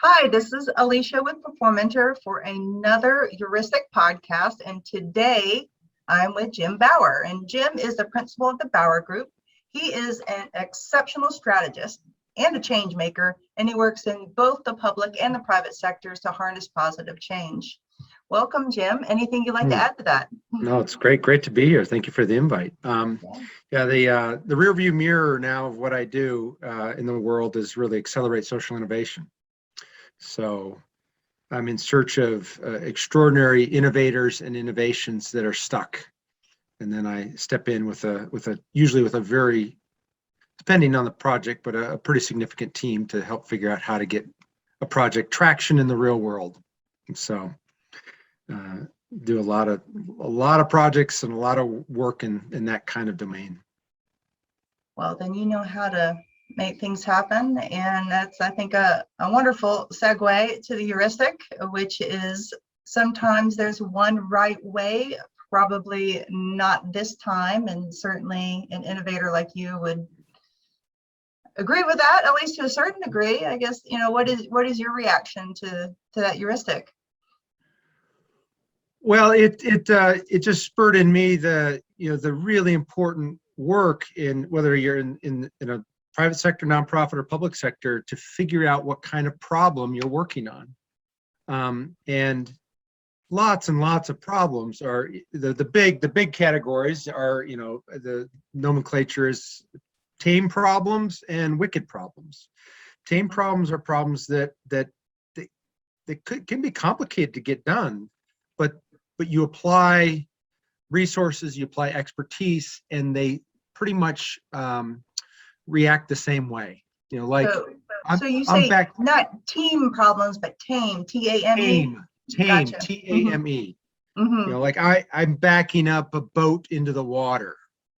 Hi, this is Alicia with Performentor for another Heuristic podcast, and today I'm with Jim Bauer, and Jim is the principal of the Bauer Group. He is an exceptional strategist and a change maker, and he works in both the public and the private sectors to harness positive change. Welcome, Jim. Anything you'd like to add to that? No, it's great to be here. Thank you for the invite. The rear view mirror now of what I do in the world is really accelerate social innovation. So I'm in search of extraordinary innovators and innovations that are stuck, and then I step in usually with a very, depending on the project, but a pretty significant team to help figure out how to get a project traction in the real world. And so do a lot of projects and a lot of work in that kind of domain. Well, then you know how to make things happen, and that's, I think, a wonderful segue to the heuristic, which is sometimes there's one right way, probably not this time, and certainly an innovator like you would agree with that, at least to a certain degree. I guess, what is your reaction to that heuristic? Well, it just spurred in me the really important work in whether you're in a private sector, nonprofit, or public sector to figure out what kind of problem you're working on. And lots and lots of problems are the big categories are, the nomenclature is tame problems and wicked problems. Tame problems are problems that can be complicated to get done, but you apply resources, you apply expertise, and they pretty much react the same way. So you say not team problems, but tame, T-A-M-E? Tame, Gotcha. T-A-M-E. Mm-hmm. I'm backing up a boat into the water.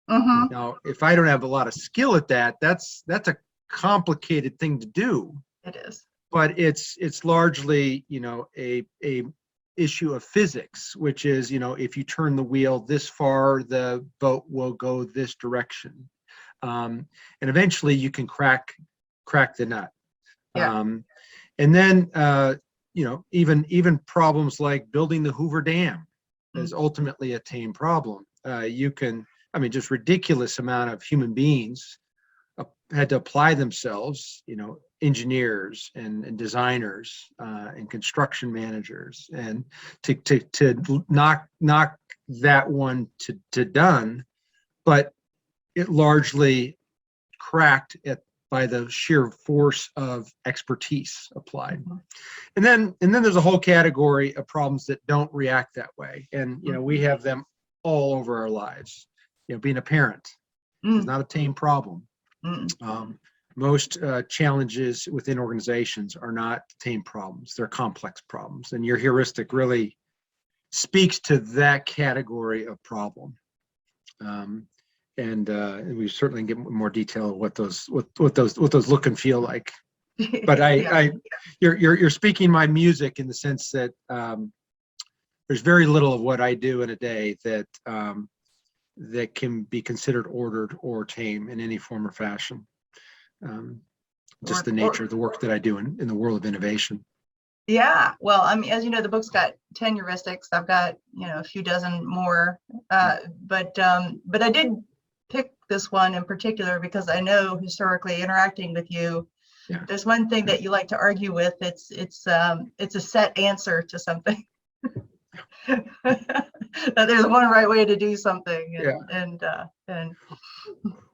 Mm-hmm. Now, if I don't have a lot of skill at that, that's a complicated thing to do. It is. But it's largely, a issue of physics, which is, if you turn the wheel this far, the boat will go this direction. And eventually you can crack the nut. Yeah. And then, even problems like building the Hoover Dam is ultimately a tame problem. Just ridiculous amount of human beings had to apply themselves, engineers and designers and construction managers, and to knock that one to done, but it largely cracked by the sheer force of expertise applied. And then there's a whole category of problems that don't react that way, and we have them all over our lives. Being a parent is not a tame problem. Most challenges within organizations are not tame problems, they're complex problems, and your heuristic really speaks to that category of problem. And we certainly get more detail of what those look and feel like. But you're speaking my music in the sense that there's very little of what I do in a day that can be considered ordered or tame in any form or fashion. Just the nature of the work that I do in the world of innovation. Yeah, well, as you know, the book's got 10 heuristics. I've got a few dozen more, but I did pick this one in particular because I know historically interacting with you, there's one thing that you like to argue with. It's a set answer to something. There's one right way to do something, and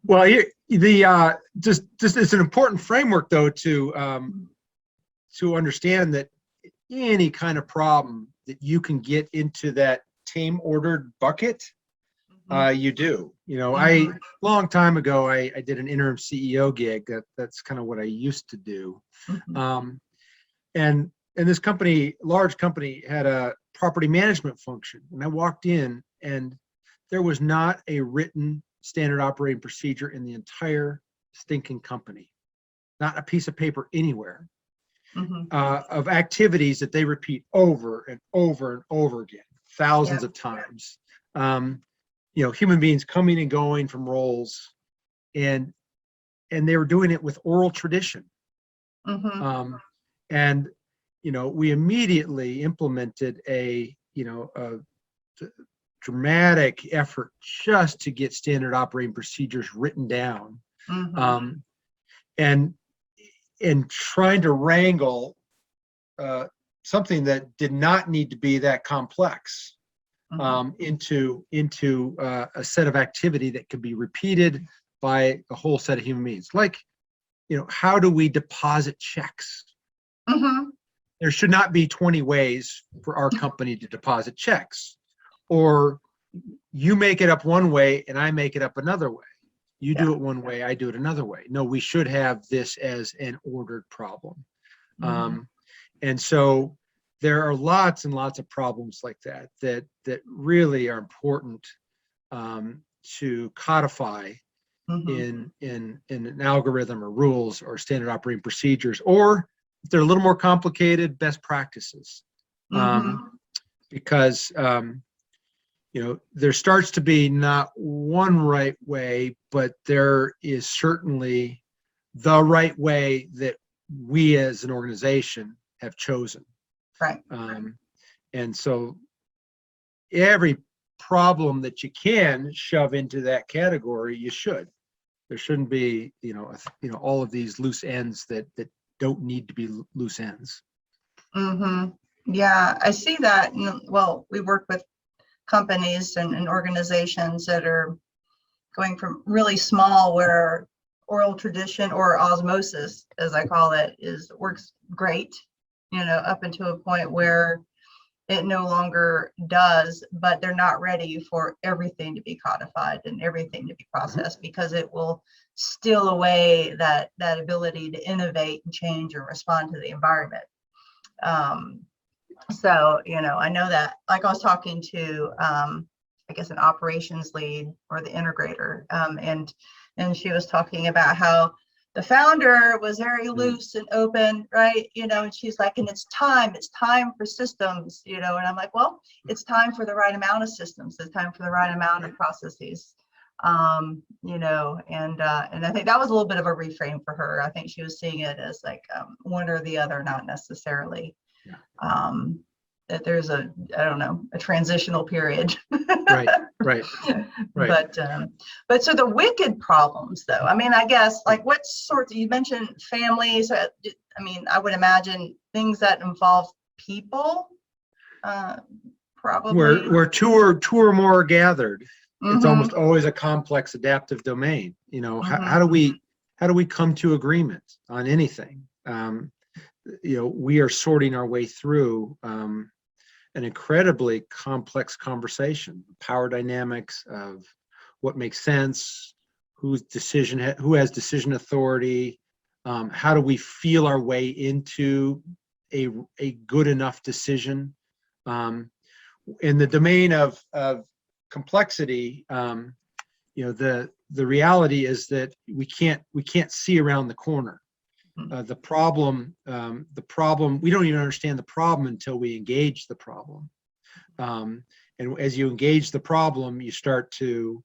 well, just it's an important framework though to understand that any kind of problem that you can get into that tame ordered bucket, you do. Long time ago, I did an interim CEO gig. That's kind of what I used to do. And this company, large company, had a property management function. And I walked in and there was not a written standard operating procedure in the entire stinking company. Not a piece of paper anywhere. Of activities that they repeat over and over and over again, thousands of times. Human beings coming and going from roles, and they were doing it with oral tradition. Mm-hmm. And, we immediately implemented a dramatic effort just to get standard operating procedures written down. Mm-hmm. And trying to wrangle something that did not need to be that complex into a set of activity that could be repeated by a whole set of human beings. Like, how do we deposit checks? Mm-hmm. There should not be 20 ways for our company to deposit checks, or you make it up one way and I make it up another way. You do it one way, I do it another way. No, we should have this as an ordered problem. And so there are lots and lots of problems like that really are important to codify in an algorithm or rules or standard operating procedures, or if they're a little more complicated, best practices. Because there starts to be not one right way, but there is certainly the right way that we as an organization have chosen. Right. And so every problem that you can shove into that category, you should. There shouldn't be, all of these loose ends that don't need to be loose ends. Yeah, I see that. Well, we work with companies and organizations that are going from really small, where oral tradition or osmosis, as I call it, works great, up into a point where it no longer does, but they're not ready for everything to be codified and everything to be processed, because it will steal away that ability to innovate and change and respond to the environment. So, I know that, like, I was talking to, I guess, an operations lead or the integrator, and she was talking about how the founder was very loose and open, right? And she's like, and it's time for systems, and I'm like, well, it's time for the right amount of systems. It's time for the right amount of processes, and I think that was a little bit of a reframe for her. I think she was seeing it as like one or the other, not necessarily that there's a transitional period. Right. But so the wicked problems, though, I guess, like, what sorts, you mentioned families. I would imagine things that involve people, probably. Where two or more are gathered, it's almost always a complex adaptive domain. How do we come to agreement on anything? We are sorting our way through an incredibly complex conversation, power dynamics of what makes sense, who has decision authority, how do we feel our way into a good enough decision. In the domain of complexity, the reality is that we can't see around the corner. The problem, we don't even understand the problem until we engage the problem. And as you engage the problem, you start to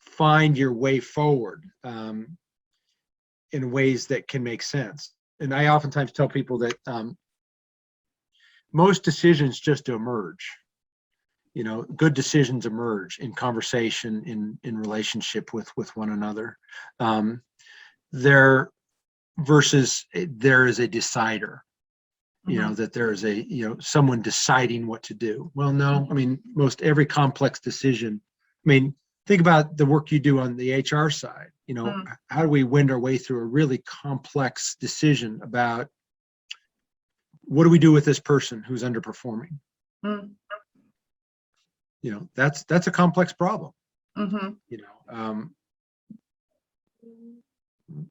find your way forward in ways that can make sense. And I oftentimes tell people that most decisions just emerge. Good decisions emerge in conversation, in relationship with one another. Versus there is a decider, that there is someone deciding what to do. Well, no, most every complex decision, think about the work you do on the HR side. How do we wend our way through a really complex decision about what do we do with this person who's underperforming? That's a complex problem.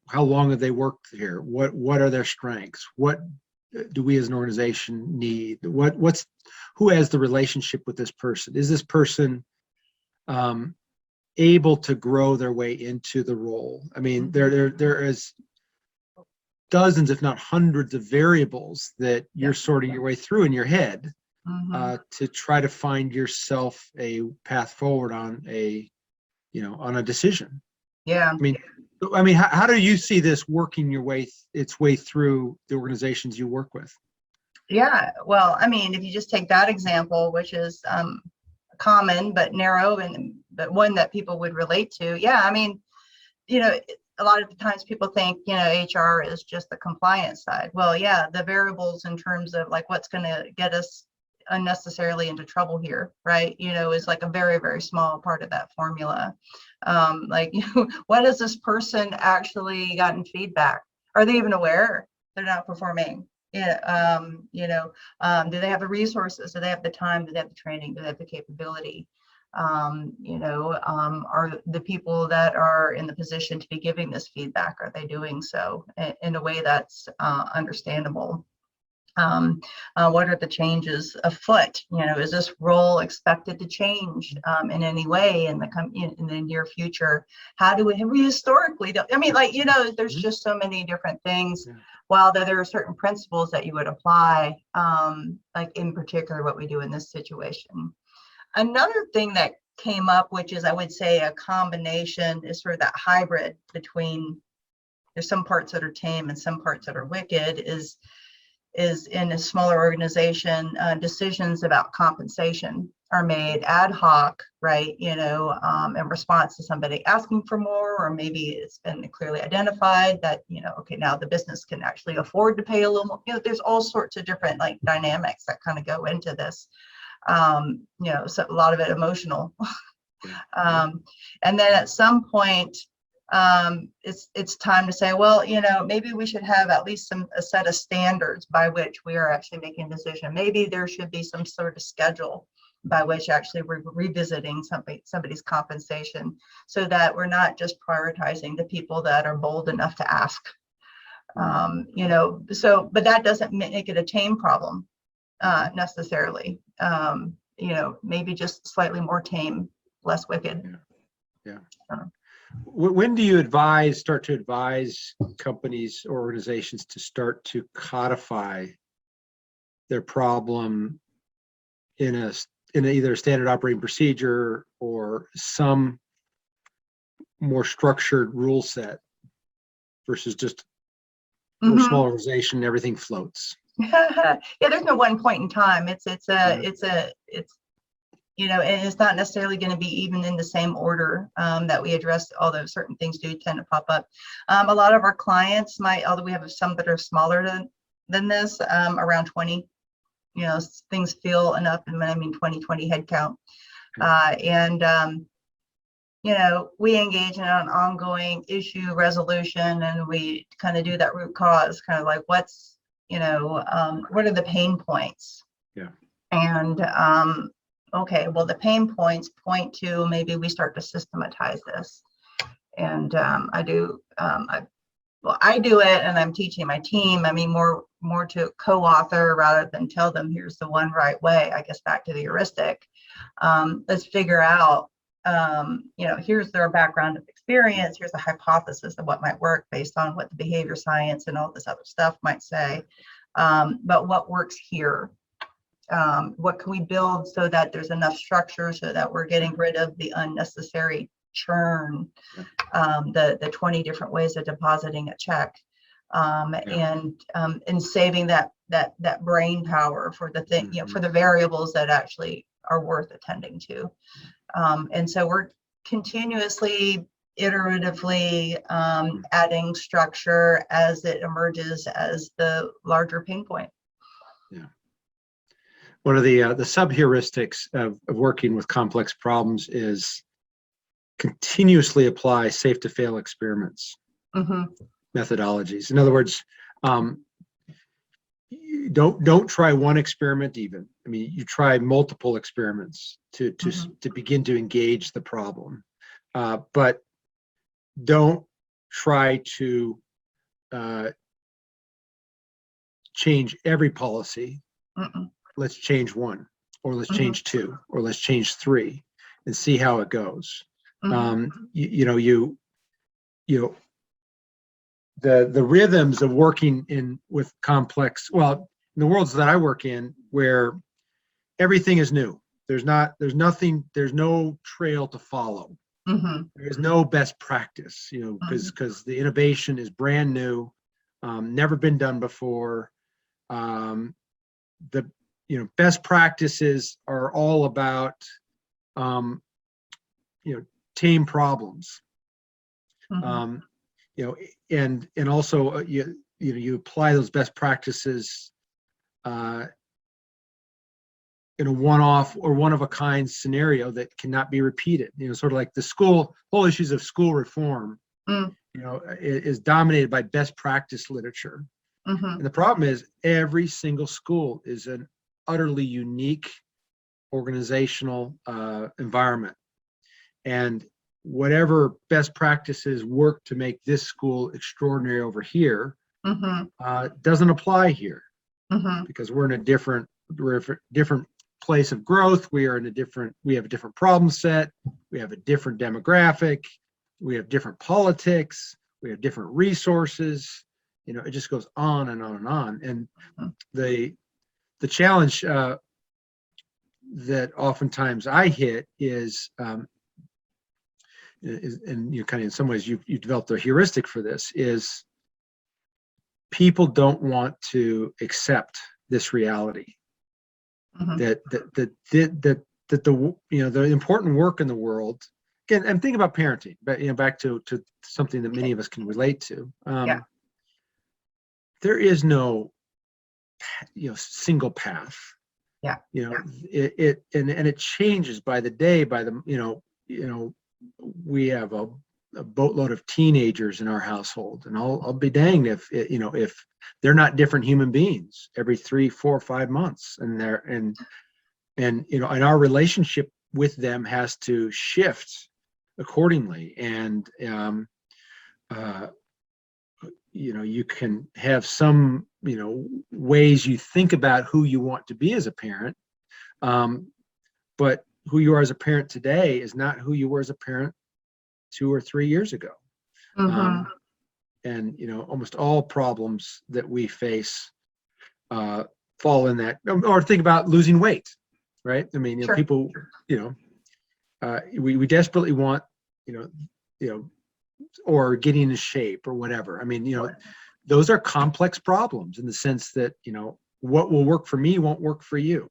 How long have they worked here? What are their strengths? What do we as an organization need? Who has the relationship with this person? Is this person able to grow their way into the role? There is dozens, if not hundreds, of variables that you're sorting your way through in your head to try to find yourself a path forward on a decision. Yeah. I mean, how do you see this working its way through the organizations you work with? Yeah, well, I mean, if you just take that example, which is common but narrow, but one that people would relate to. Yeah, I mean, a lot of the times people think, HR is just the compliance side. Well, yeah, the variables in terms of like what's going to get us unnecessarily into trouble here, right? Is like a very, very small part of that formula. Like, what has this person actually gotten feedback? Are they even aware they're not performing? Yeah, do they have the resources? Do they have the time? Do they have the training? Do they have the capability? Are the people that are in the position to be giving this feedback, are they doing so in a way that's understandable? What are the changes afoot? Is this role expected to change in any way in the near future? Have we historically done? I mean, like, there's just so many different things. Yeah. While there are certain principles that you would apply, like in particular what we do in this situation. Another thing that came up, which is, I would say, a combination, is sort of that hybrid between there's some parts that are tame and some parts that are wicked, is in a smaller organization, decisions about compensation are made ad hoc, right? In response to somebody asking for more, or maybe it's been clearly identified that, okay, now the business can actually afford to pay a little more. There's all sorts of different like dynamics that kind of go into this. So a lot of it emotional. And then at some point, it's time to say, well, maybe we should have at least a set of standards by which we are actually making a decision. Maybe there should be some sort of schedule by which actually we're revisiting somebody's compensation, so that we're not just prioritizing the people that are bold enough to ask. But that doesn't make it a tame problem necessarily. Maybe just slightly more tame, less wicked. Yeah. When do you start to advise companies or organizations to start to codify their problem in either a standard operating procedure or some more structured rule set versus just a small organization, everything floats? Yeah, there's no one point in time. And it's not necessarily going to be even in the same order that we address, although certain things do tend to pop up. A lot of our clients although we have some that are smaller than this, around 20, things feel enough. And when I mean 20 head count. We engage in an ongoing issue resolution, and we kind of do that root cause, kind of like what are the pain points? Yeah. And okay, well, the pain points point to maybe we start to systematize this. And I do it, and I'm teaching my team. I mean, more to co-author rather than tell them here's the one right way. I guess back to the heuristic. Let's figure out, here's their background of experience. Here's a hypothesis of what might work based on what the behavior science and all this other stuff might say. But what works here? What can we build so that there's enough structure so that we're getting rid of the unnecessary churn, the 20 different ways of depositing a check, and saving that brain power for the thing, for the variables that actually are worth attending to. And so we're continuously, iteratively adding structure as it emerges as the larger pain point. Yeah. One of the sub-heuristics of working with complex problems is continuously apply safe-to-fail experiments, methodologies. In other words, don't try one experiment even. I mean, you try multiple experiments to begin to engage the problem, but don't try to change every policy. Let's change one, or let's change two, or let's change three, and see how it goes. The rhythms of working with complex, well, in the worlds that I work in, where everything is new, there's no trail to follow. There is no best practice, because the innovation is brand new, never been done before. The best practices are all about tame problems. And also you apply those best practices in a one-off or one-of-a-kind scenario that cannot be repeated. Sort of like the whole issues of school reform, is dominated by best practice literature. And the problem is every single school is an utterly unique organizational environment. And whatever best practices work to make this school extraordinary over here doesn't apply here, because we're in a different place of growth. We have a different problem set. We have a different demographic. We have different politics. We have different resources. It just goes on and on and on. And the challenge that oftentimes I hit is and kind of in some ways you've developed a heuristic for this, is people don't want to accept this reality. That the important work in the world, again, I'm thinking about parenting, but back to something that many of us can relate to. There is no single path. It changes by the day. We have a boatload of teenagers in our household, and I'll be danged if they're not different human beings every 3, 4, 5 months, and our relationship with them has to shift accordingly. And you can have some ways you think about who you want to be as a parent, but who you are as a parent today is not who you were as a parent 2 or 3 years ago. And almost all problems that we face fall in that. Or think about losing weight, right? I mean, Sure. People, we desperately want, or getting in shape or whatever. I mean, those are complex problems in the sense that what will work for me won't work for you.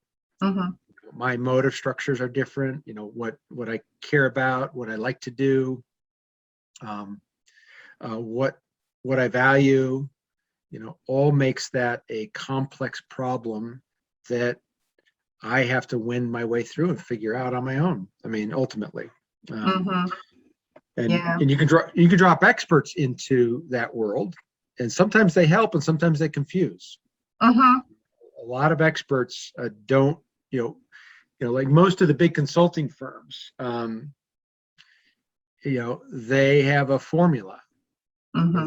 My motive structures are different. What I care about, what I like to do, what I value, all makes that a complex problem that I have to win my way through and figure out on my own. I mean, ultimately, and you can drop experts into that world, and sometimes they help and sometimes they confuse. A lot of experts don't, like most of the big consulting firms, they have a formula.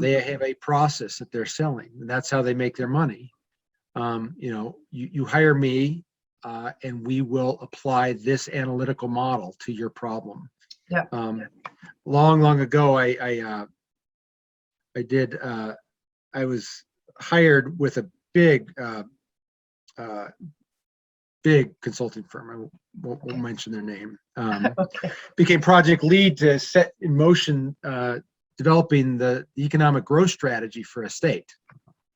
They have a process that they're selling, and that's how they make their money. You hire me, and we will apply this analytical model to your problem. Long ago, I was hired with a big consulting firm. I won't mention their name. Became project lead to set in motion developing the economic growth strategy for a state.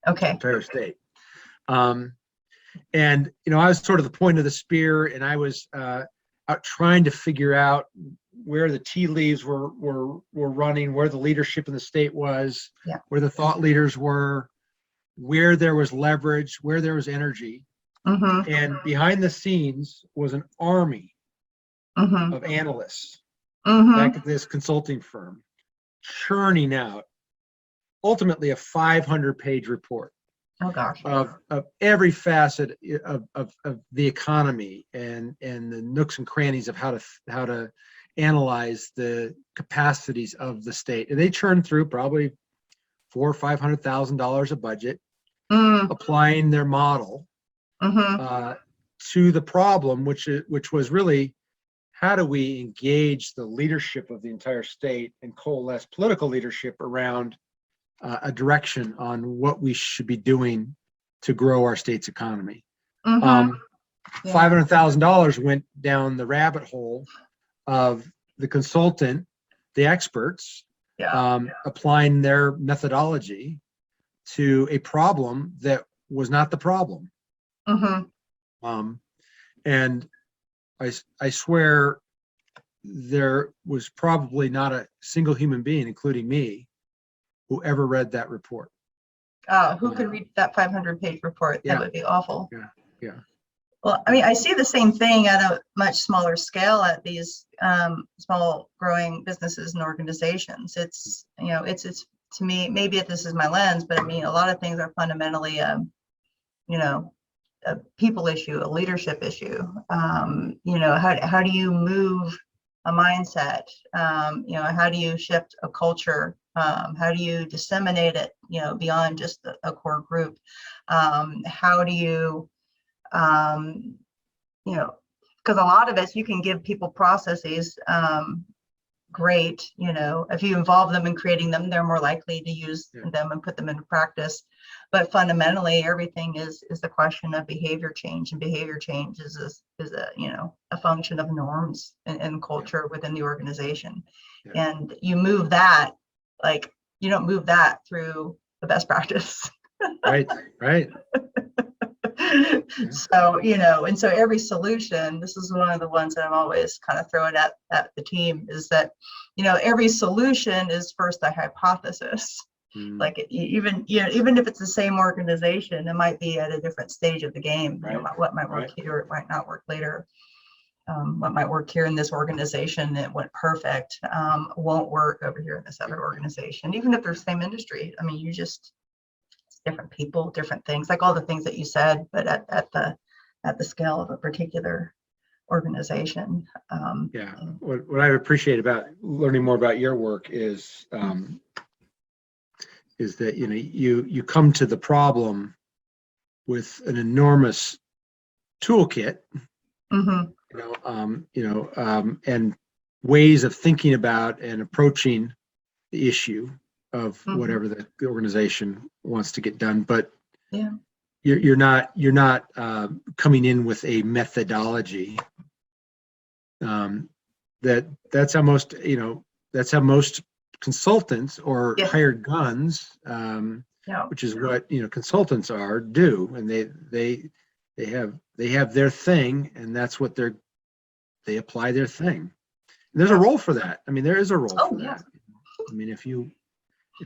Entire state. And I was sort of the point of the spear, and I was out trying to figure out where the tea leaves were running, where the leadership in the state was, where the thought leaders were, where there was leverage, where there was energy. And behind the scenes was an army of analysts back at this consulting firm, churning out ultimately a 500-page report of every facet of the economy and the nooks and crannies of how to analyze the capacities of the state. And they churned through probably $400,000 or $500,000 of budget, applying their model to the problem, which was really, how do we engage the leadership of the entire state and coalesce political leadership around a direction on what we should be doing to grow our state's economy. $500,000 went down the rabbit hole of the consultant the experts applying their methodology to a problem that was not the problem. And I swear there was probably not a single human being, including me, who ever read that report. Who could read that 500-page report? That would be awful. Yeah. Well, I mean, I see the same thing at a much smaller scale at these small growing businesses and organizations. It's, you know, it's to me, maybe this is my lens, but I mean, a lot of things are fundamentally, you know, a people issue, a leadership issue. You know, how do you move a mindset? You know, how do you shift a culture? How do you disseminate it, you know, beyond just a core group? How do you, you know, because a lot of us, you can give people processes, great, you know, if you involve them in creating them, they're more likely to use them and put them into practice. But fundamentally, everything is the question of behavior change, and behavior change is a, you know, a function of norms and culture within the organization. And you move that, like, you don't move that through the best practice. Right. So, you know, and so every solution, this is one of the ones that I'm always kind of throwing at the team, is that, you know, every solution is first a hypothesis. Like even if it's the same organization, it might be at a different stage of the game. You know, what might work here, it might not work later. What might work here in this organization, it went perfect, won't work over here in this other organization, even if they're the same industry. I mean, it's different people, different things, like all the things that you said, but at the scale of a particular organization. What I appreciate about learning more about your work is that, you know, you come to the problem with an enormous toolkit, and ways of thinking about and approaching the issue of whatever the organization wants to get done. But you're not coming in with a methodology. That's how most consultants or hired guns, which is what, you know, consultants do, and they have their thing, and that's what they apply their thing. And there's a role for that. I mean, there is a role for that. I mean, if you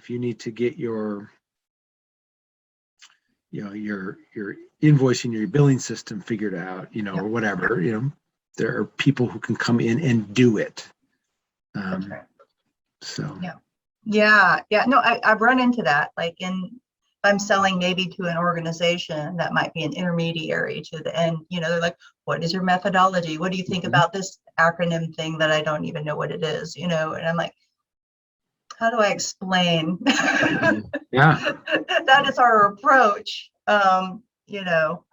need to get your invoicing, your billing system figured out, you know, or whatever, you know, there are people who can come in and do it. So no, I've run into that, like if I'm selling maybe to an organization that might be an intermediary to the end, you know, they're like, what is your methodology? What do you think about this acronym thing that I don't even know what it is, you know? And I'm like, how do I explain? That is our approach, you know,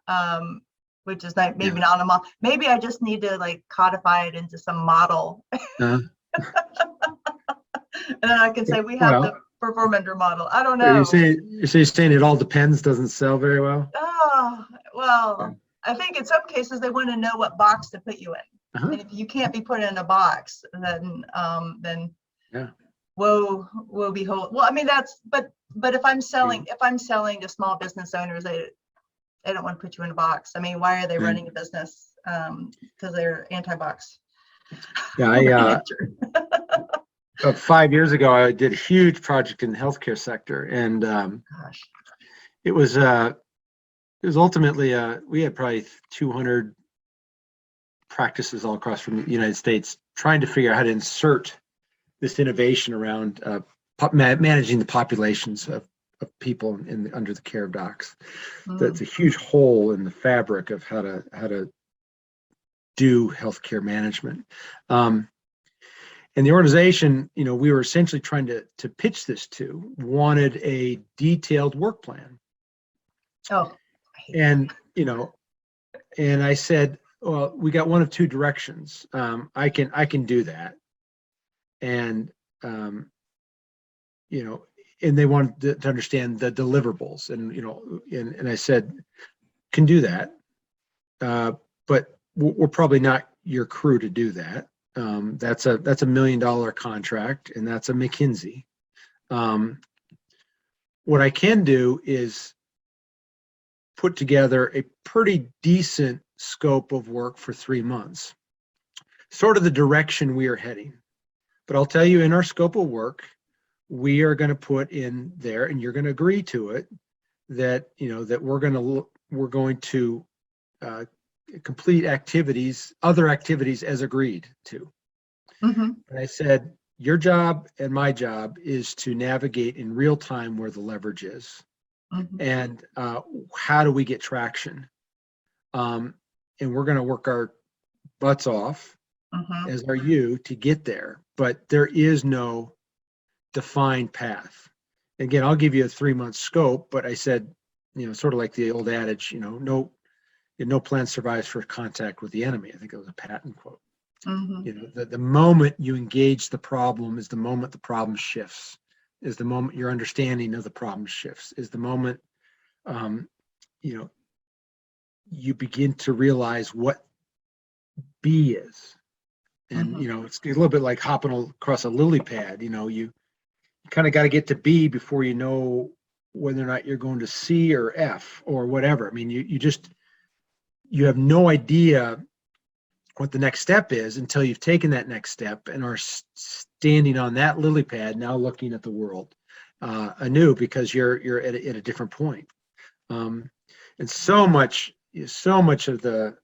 which is like maybe not a model. Maybe I just need to like codify it into some model. And then I can say we have the Performentor model. I don't know. You're saying it all depends doesn't sell very well? Oh, well, I think in some cases they want to know what box to put you in. And if you can't be put in a box, then woe behold. Well, I mean, but if I'm selling to small business owners, they don't want to put you in a box. I mean, why are they running a business? Because they're anti-box. Yeah, 5 years ago, I did a huge project in the healthcare sector, and it was ultimately we had probably 200 practices all across from the United States trying to figure out how to insert this innovation around managing the populations of people under the care of docs. That's a huge hole in the fabric of how to do healthcare management. And the organization, you know, we were essentially trying to pitch this to, wanted a detailed work plan. And, you know, and I said, well, we got one of two directions. I can do that. And, you know, and they wanted to understand the deliverables, and, you know, and I said, can do that. But we're probably not your crew to do that. That's a $1 million contract, and that's a McKinsey. What I can do is put together a pretty decent scope of work for 3 months, sort of the direction we are heading. But I'll tell you, in our scope of work, we are going to put in there, and you're going to agree to it, that that we're going to complete other activities as agreed to. Mm-hmm. And I said, your job and my job is to navigate in real time where the leverage is, Mm-hmm. and how do we get traction. And we're going to work our butts off, Mm-hmm. as are you, to get there. But there is no defined path. Again, I'll give you a 3-month scope, but I said, sort of like the old adage, no plan survives first contact with the enemy. I think it was a Patton quote. Mm-hmm. The moment you engage the problem is the moment the problem shifts, is the moment your understanding of the problem shifts, is the moment, you begin to realize what B is. And, Mm-hmm. it's a little bit like hopping across a lily pad. You kind of got to get to B before you know whether or not you're going to C or F or whatever. I mean, you have no idea what the next step is until you've taken that next step and are standing on that lily pad, now looking at the world anew, because you're at a different point. And so much of the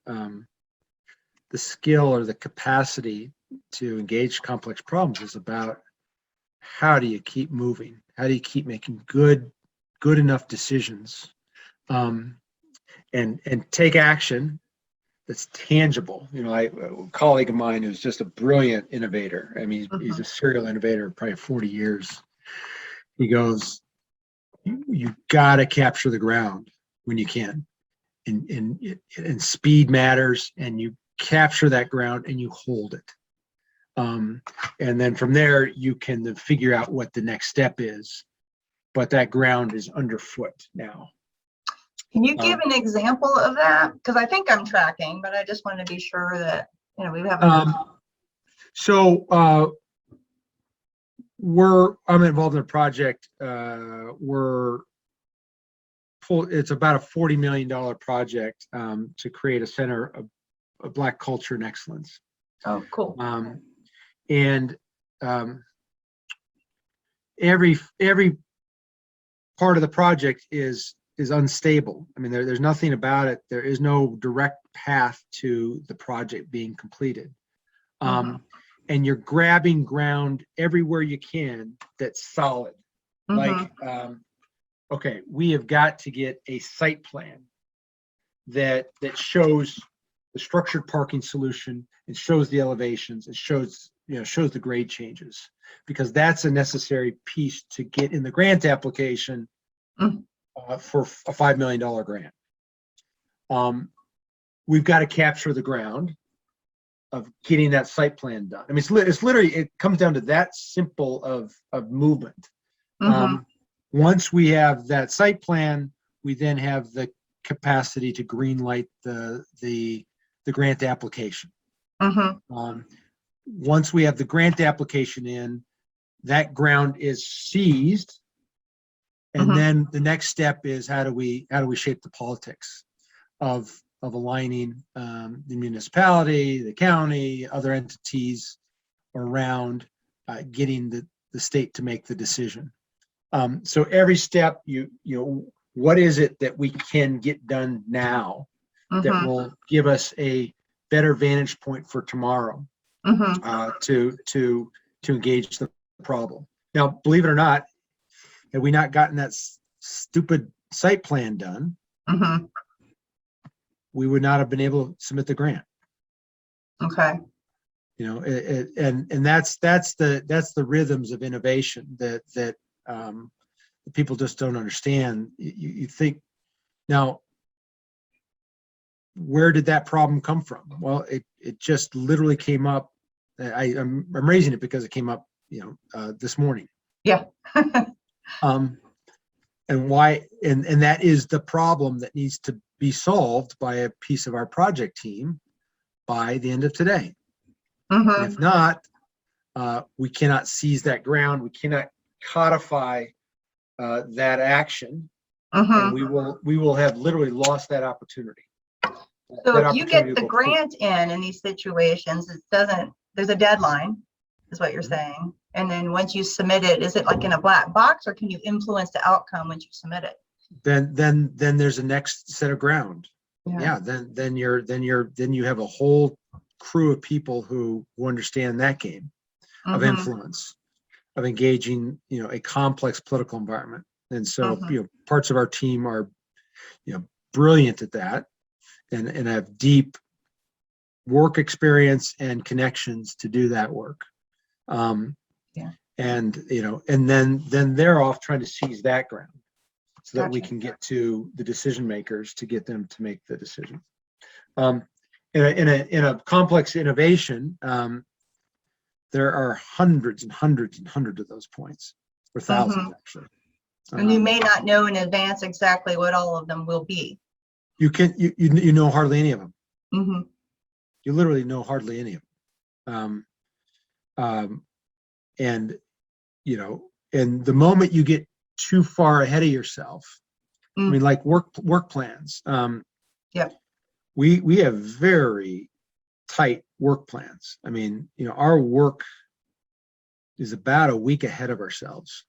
skill or the capacity to engage complex problems is about how do you keep moving? How do you keep making good enough decisions, and take action that's tangible? A colleague of mine who's just a brilliant innovator. I mean, he's a serial innovator, probably 40 years. He goes, you got to capture the ground when you can, and speed matters, and you capture that ground and you hold it. And then from there, you can figure out what the next step is, but that ground is underfoot now. Can you give an example of that? Because I think I'm tracking, but I just want to be sure that we haven't. So I'm involved in a project. It's about a $40 million project to create a center of Black culture and excellence. Oh, cool. And every part of the project is unstable. I mean, there's nothing about it. There is no direct path to the project being completed. And you're grabbing ground everywhere you can that's solid. Like, okay, we have got to get a site plan that shows the structured parking solution, it shows the elevations, it shows the grade changes, because that's a necessary piece to get in the grant application for a $5 million grant. We've got to capture the ground of getting that site plan done. I mean, it's literally, it comes down to that simple of movement. Once we have that site plan, we then have the capacity to green light the grant application. Once we have the grant application in, that ground is seized, and then the next step is how do we shape the politics of aligning the municipality, the county, other entities around getting the state to make the decision. So every step, what is it that we can get done now that will give us a better vantage point for tomorrow to engage the problem. Now, believe it or not, had we not gotten that stupid site plan done, we would not have been able to submit the grant. Okay. And that's the rhythms of innovation that people just don't understand. You think, now, where did that problem come from? Well, it just literally came up. I'm raising it because it came up, this morning. Yeah. And why? And that is the problem that needs to be solved by a piece of our project team by the end of today. Mm-hmm. And if not, we cannot seize that ground. We cannot codify that action, Mm-hmm. and we will have literally lost that opportunity. So That if you get opportunity the will- grant in these situations, it doesn't, there's a deadline, is what you're Mhm. saying. And then once you submit it, is it like in a black box, or can you influence the outcome once you submit it? then there's a next set of ground. Yeah, then you have a whole crew of people who understand that game of Mhm. influence, of engaging, a complex political environment. And so, Mhm. parts of our team are, brilliant at that, and have deep work experience and connections to do that work. Yeah. And and then they're off trying to seize that ground, so that we Gotcha. can get to the decision makers to get them to make the decision. In a complex innovation, there are hundreds and hundreds and hundreds of those points, or thousands, Mhm. actually. And you may not know in advance exactly what all of them will be. You know hardly any of them. Mm-hmm. You literally know hardly any of them. And and the moment you get too far ahead of yourself, I mean, like work plans. Yep. We have very tight work plans. I mean, our work is about a week ahead of ourselves.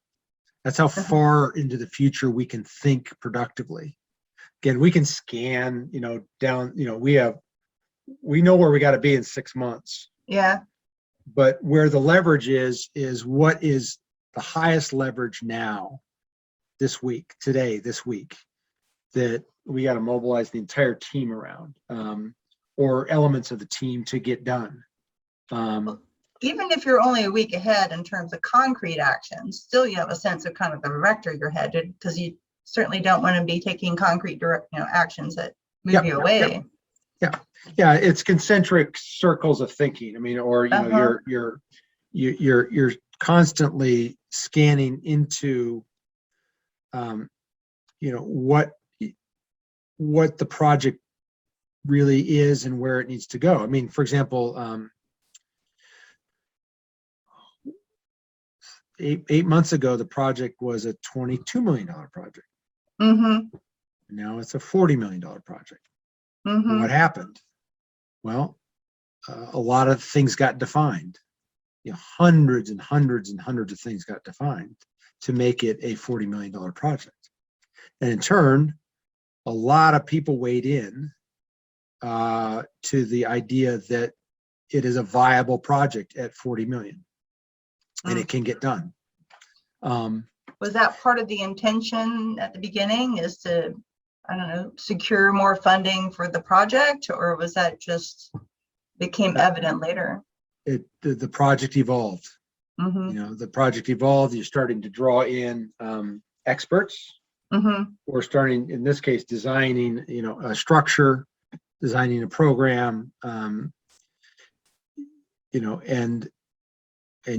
That's how far into the future we can think productively. Again, we can scan, down, we know where we got to be in 6 months. Yeah. But where the leverage is what is the highest leverage now, this week, this week, that we got to mobilize the entire team around, or elements of the team to get done. Even if you're only a week ahead in terms of concrete actions, still you have a sense of kind of the vector you're headed, because you certainly don't want to be taking concrete direct, actions that move you away. Yeah, it's concentric circles of thinking. I mean, or you're constantly scanning into what the project really is and where it needs to go. I mean, for example, 8 months ago, the project was a $22 million project. Mm-hmm. Now it's a $40 million project. Mm-hmm. What happened? Well, a lot of things got defined. Hundreds and hundreds and hundreds of things got defined to make it a $40 million project. And in turn, a lot of people weighed in to the idea that it is a viable project at 40 million, and it can get done. Was that part of the intention at the beginning, is to, I don't know, secure more funding for the project, or was that just became evident later? The project evolved. Mm-hmm. The project evolved. You're starting to draw in experts. Mm-hmm. We're starting, in this case, designing, a structure, designing a program, and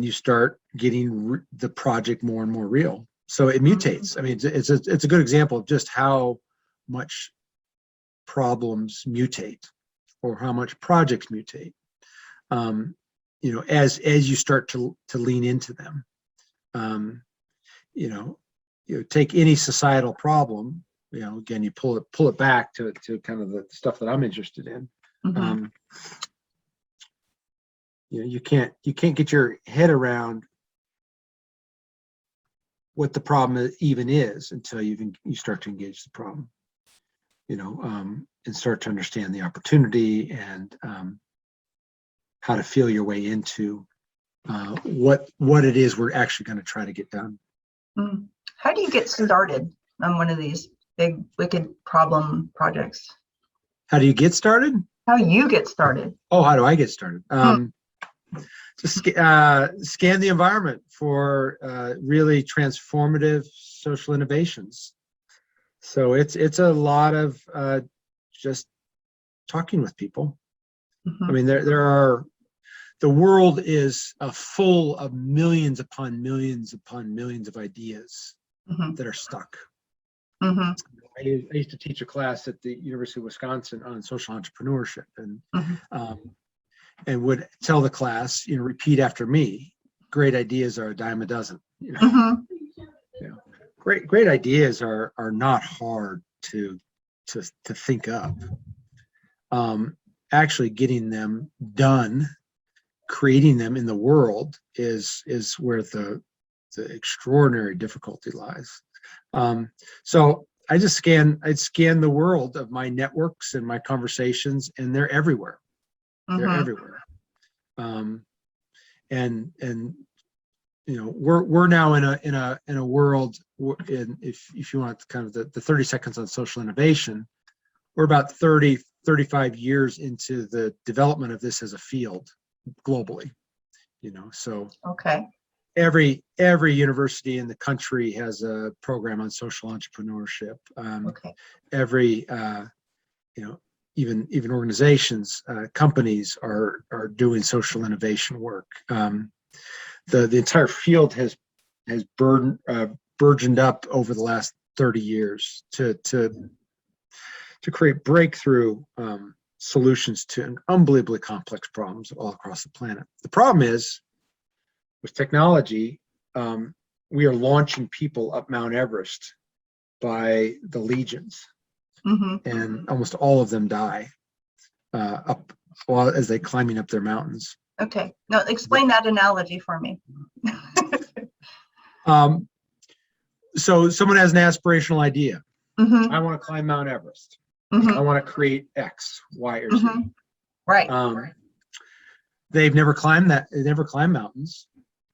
you start getting the project more and more real. So it mutates. I mean, it's a good example of just how much problems mutate, or how much projects mutate. As you start to lean into them. Take any societal problem. Again, you pull it back to kind of the stuff that I'm interested in. Mm-hmm. You can't get your head around what the problem even is until you start to engage the problem, and start to understand the opportunity, and how to feel your way into what it is we're actually going to try to get done. How do you get started on one of these big, wicked problem projects? How do you get started? How you get started? Oh, how do I get started? Just scan the environment for really transformative social innovations. So it's a lot of just talking with people. Mm-hmm. I mean, the world is full of millions upon millions upon millions of ideas that are stuck. Mm-hmm. I used to teach a class at the University of Wisconsin on social entrepreneurship, and and would tell the class, repeat after me. Great ideas are a dime a dozen. Mhm. Great ideas are not hard to think up. Actually getting them done, creating them in the world is where the extraordinary difficulty lies. So I'd scan the world of my networks and my conversations, and they're everywhere. They're Mhm. everywhere. And we're now in a world, if you want kind of the 30 seconds on social innovation, we're about 35 years into the development of this as a field globally. So Okay. every university in the country has a program on social entrepreneurship. Okay. Every even organizations, companies are doing social innovation work. The entire field has burgeoned up over the last 30 years to create breakthrough solutions to unbelievably complex problems all across the planet. The problem is, with technology, we are launching people up Mount Everest by the legions, Mhm. and almost all of them die up while as they're climbing up their mountains. Okay. Now explain that analogy for me. So someone has an aspirational idea. Mhm. I want to climb Mount Everest. Mhm. I want to create X, Y, or Z. Mhm. Right. They've never climbed that. They never climbed mountains.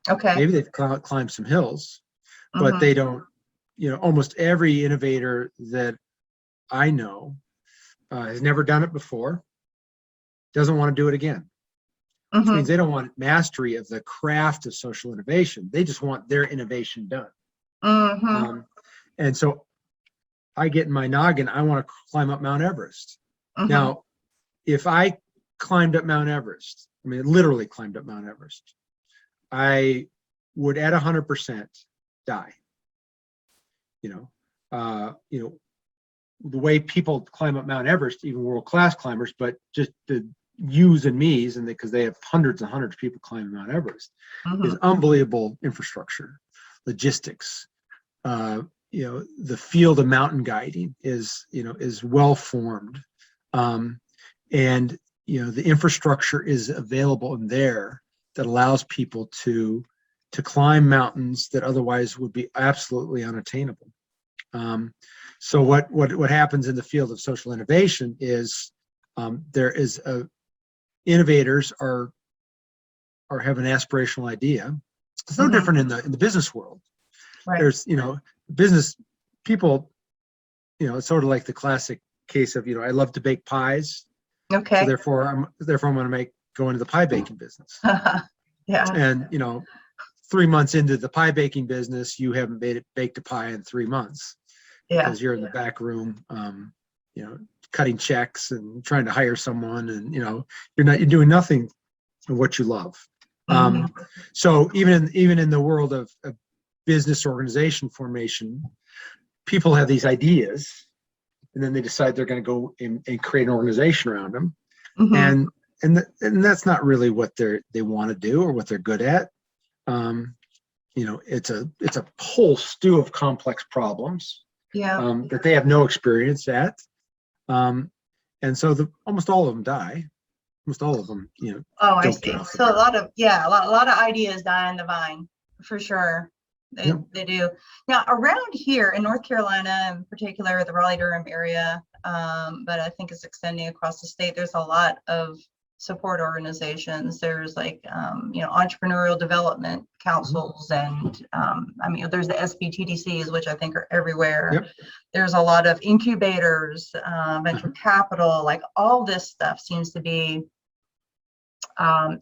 Okay. Maybe they've climbed some hills, but Mhm. they don't. Almost every innovator that I know has never done it before, doesn't want to do it again, which means Mhm. they don't want mastery of the craft of social innovation. They just want their innovation done. Mhm. And so I get in my noggin, I want to climb up Mount Everest. Mhm. Now, if I climbed up Mount Everest, I mean, literally climbed up Mount Everest, I would at 100% die. The way people climb up Mount Everest, even world-class climbers, but just the yous and me's, and because they have hundreds and hundreds of people climbing Mount Everest, is Mhm. unbelievable infrastructure, logistics. The field of mountain guiding is well formed, and the infrastructure is available in there that allows people to climb mountains that otherwise would be absolutely unattainable. So what happens in the field of social innovation is there is innovators are have an aspirational idea. It's no Mhm. different in the business world. Right. There's business people, it's sort of like the classic case of I love to bake pies, so Okay. therefore I'm going to go into the pie baking business. Yeah. And 3 months into the pie baking business, you haven't baked a pie in 3 months. Yeah. Because you're in the back room, cutting checks and trying to hire someone, and you're doing nothing of what you love. Mhm. So even in the world of business organization formation, people have these ideas, and then they decide they're going to go and create an organization around them, Mhm. and that's not really what they want to do or what they're good at. It's a whole stew of complex problems. Yeah. That they have no experience at, and so almost all of them die. Almost all of them, Oh, I don't see. get off the So a ground. lot of ideas die on the vine, for sure. Yep. They do. Now, around here in North Carolina, in particular, the Raleigh-Durham area, but I think it's extending across the state. There's a lot of support organizations. There's like, entrepreneurial development councils, and there's the SBTDCs, which I think are everywhere. Yep. There's a lot of incubators, venture capital, like all this stuff seems to be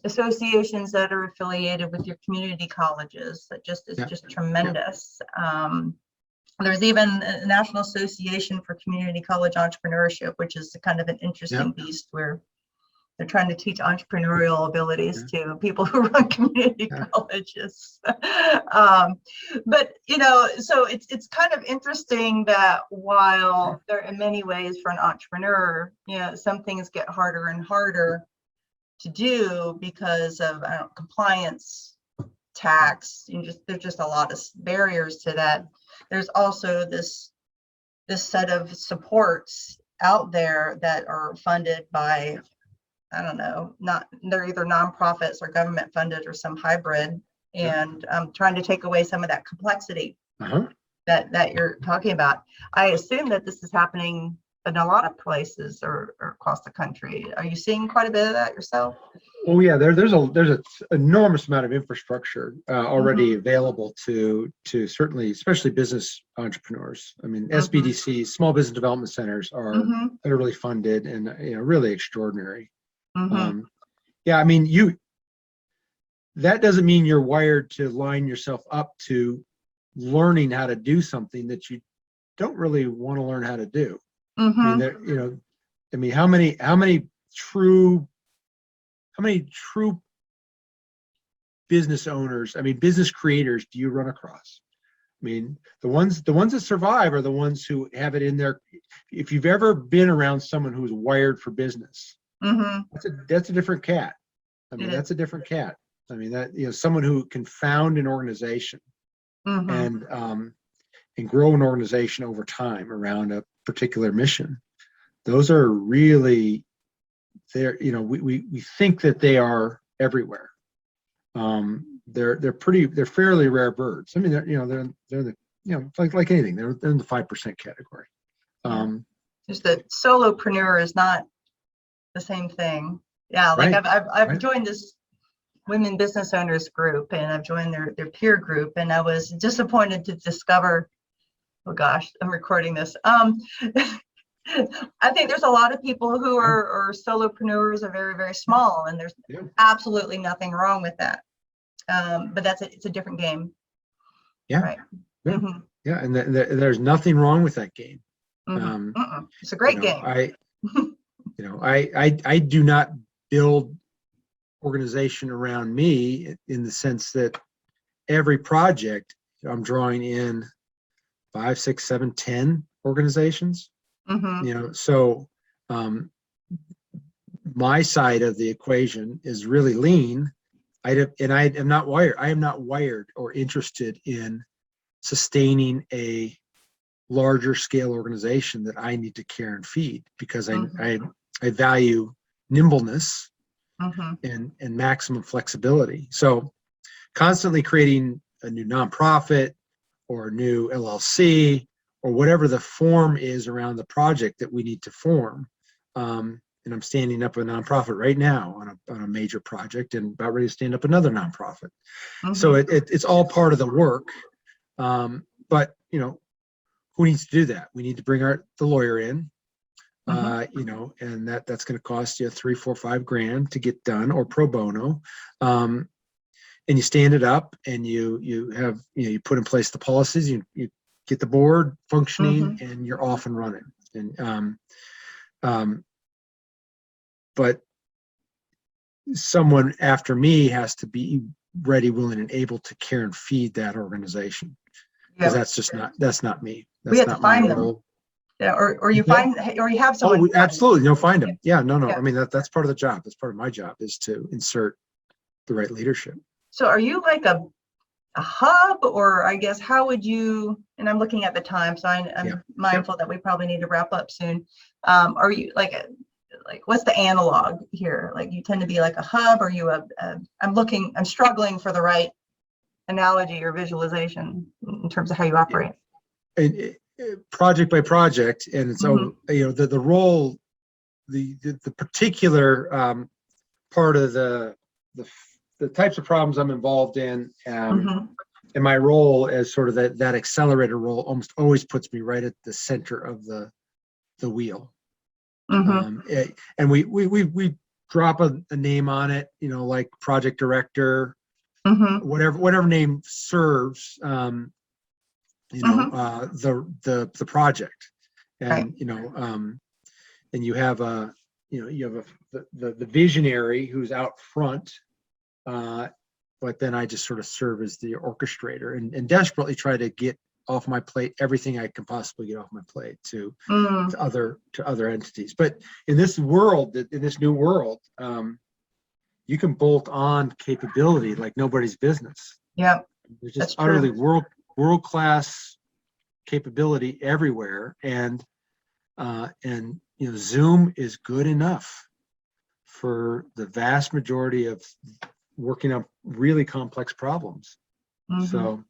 associations that are affiliated with your community colleges. That just is just tremendous. There's even a National Association for Community College Entrepreneurship, which is kind of an interesting beast, where they're trying to teach entrepreneurial abilities to people who run community colleges. But so it's kind of interesting that while there, in many ways, for an entrepreneur, some things get harder and harder to do because of, I don't know, compliance, tax. There's just a lot of barriers to that. There's also this set of supports out there that are funded by, I don't know, they're either nonprofits or government funded or some hybrid, and trying to take away some of that complexity that you're talking about. I assume that this is happening in a lot of places or across the country. Are you seeing quite a bit of that yourself? Oh yeah, there's an enormous amount of infrastructure already available to certainly, especially business entrepreneurs. I mean, SBDCs, small business development centers, are federally funded and really extraordinary. Yeah, I mean, that doesn't mean you're wired to line yourself up to learning how to do something that you don't really want to learn how to do. I mean, how many true business owners, business creators do you run across? I mean, the ones that survive are the ones who have it in their. If you've ever been around someone who's wired for business, that's a different cat. I mean, that's a different cat. I mean, that someone who can found an organization and grow an organization over time around a particular mission. Those are really there. We think that they are everywhere. They're fairly rare birds. I mean, they're the like anything, they're in the 5% category. Just that solopreneur is not the same thing. Yeah, like I've joined this women business owners group, and I've joined their peer group, and I was disappointed to discover, oh gosh, I'm recording this. I think there's a lot of people who are solopreneurs, are very, very small, and there's absolutely nothing wrong with that. But it's a different game. Yeah. Right. Yeah, and there's nothing wrong with that game. It's a great game. I do not build organization around me in the sense that every project I'm drawing in 5, 6, 7, 10 organizations. So my side of the equation is really lean. I am not wired or interested in sustaining a larger scale organization that I need to care and feed, because I value nimbleness and maximum flexibility. So constantly creating a new nonprofit or a new LLC or whatever the form is around the project that we need to form. And I'm standing up a nonprofit right now on a major project, and about ready to stand up another nonprofit. So it's all part of the work. But who needs to do that? We need to bring the lawyer in, and that's going to cost you $3, $4, $5 to get done, or pro bono. And you stand it up, and you have you put in place the policies. You get the board functioning, and you're off and running. And but someone after me has to be ready, willing, and able to care and feed that organization, because that's not me. That's we have not to find my role. them. Yeah, or you have someone. Oh, absolutely. Find them. Yeah, no. I mean, that's part of the job. That's part of my job, is to insert the right leadership. So are you like a hub, or I guess how would you, and I'm looking at the time, so I'm mindful that we probably need to wrap up soon. Are you like what's the analog here? Like, you tend to be like a hub, or you I'm struggling for the right analogy or visualization in terms of how you operate. And project by project, and it's the role, the particular part of the types of problems I'm involved in, and my role as sort of that accelerator role almost always puts me right at the center of the wheel. And we drop a name on it, like project director, whatever name serves, the project, and and you have the visionary who's out front, but then I just sort of serve as the orchestrator and desperately try to get off my plate everything I can possibly get off my plate to other entities. But in this new world, you can bolt on capability like nobody's business. Yep. There's That's just utterly true. world-class capability everywhere, and Zoom is good enough for the vast majority of working on really complex problems. Mhm. So,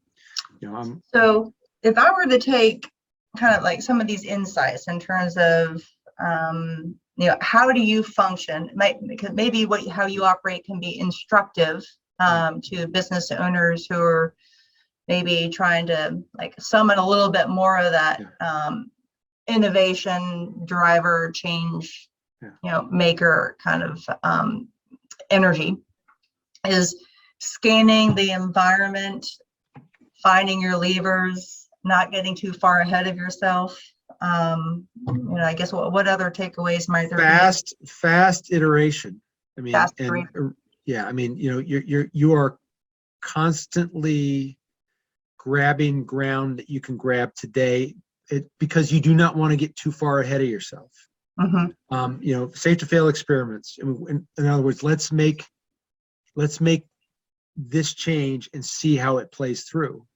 So if I were to take kind of like some of these insights in terms of, how do you function? Because maybe how you operate can be instructive to business owners who are maybe trying to like summon a little bit more of that innovation driver, change, maker kind of energy, is scanning the environment, finding your levers, not getting too far ahead of yourself. I guess what other takeaways might there be? Fast iteration. I mean, Fast and iteration. yeah, I mean, you are constantly grabbing ground that you can grab today, because you do not want to get too far ahead of yourself. Mm-hmm. Safe to fail experiments. In other words, let's make this change and see how it plays through.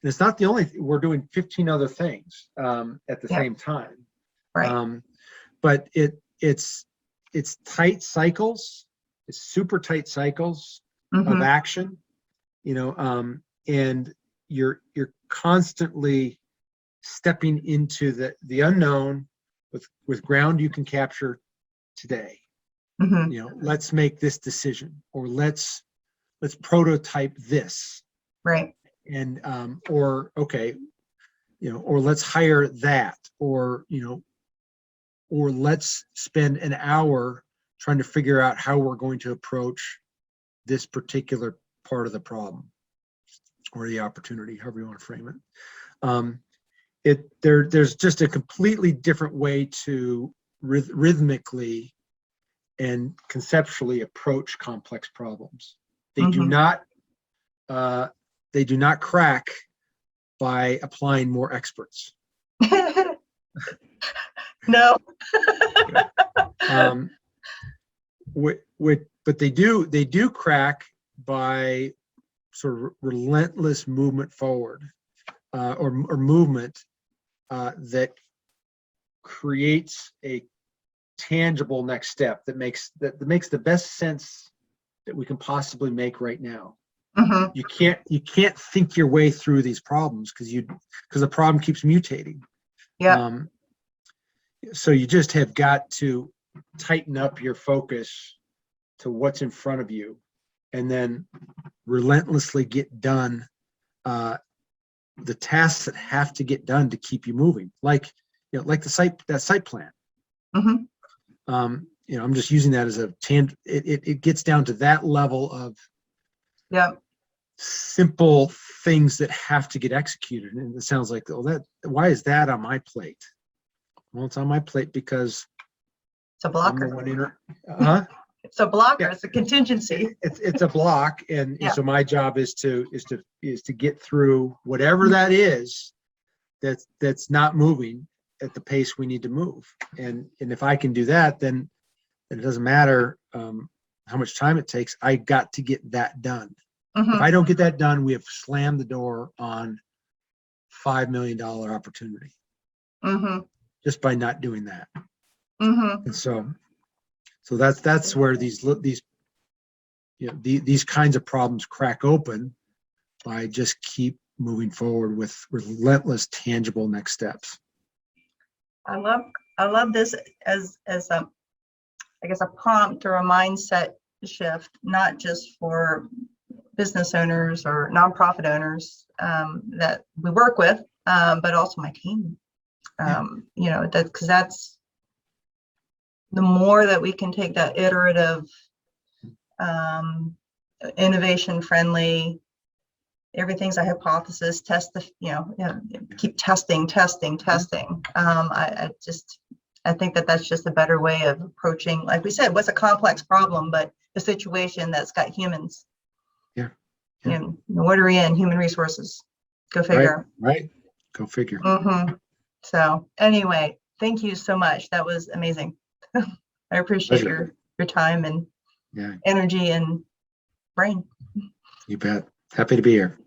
And it's not the only thing. We're doing 15 other things at the same time. Right. But it's tight cycles. It's super tight cycles of action. And you're constantly stepping into the unknown with ground you can capture today. Let's make this decision, or let's prototype this. Right. And or let's hire that, or let's spend an hour trying to figure out how we're going to approach this particular part of the problem or the opportunity, however you want to frame it. There's just a completely different way to rhythmically and conceptually approach complex problems. They do not crack by applying more experts. No. But they do crack by sort of relentless movement forward, or movement that creates a tangible next step that makes the best sense that we can possibly make right now. You can't think your way through these problems because the problem keeps mutating. So you just have got to tighten up your focus to what's in front of you, and then relentlessly get done the tasks that have to get done to keep you moving, like that site plan. I'm just using that as it gets down to that level of simple things that have to get executed. And it sounds like, why is that on my plate? Well, it's on my plate because it's a blocker. It's a blocker. Yeah. It's a contingency. It's a block, and so my job is to get through whatever that is that's not moving at the pace we need to move. And if I can do that, then it doesn't matter how much time it takes. I got to get that done. If I don't get that done, we have slammed the door on $5 million opportunity just by not doing that. And so that's where these kinds of problems crack open by just keep moving forward with relentless, tangible next steps. I love this as I guess a prompt or a mindset shift, not just for business owners or nonprofit owners that we work with, but also my team. Because that's the more that we can take that iterative, innovation friendly, everything's a hypothesis, test keep testing. I think that's just a better way of approaching, like we said, what's a complex problem, but a situation that's got humans. And what are we in? Human resources. Go figure. Right. Go figure. So anyway, thank you so much. That was amazing. I appreciate your time and Yeah. energy and brain. You bet. Happy to be here.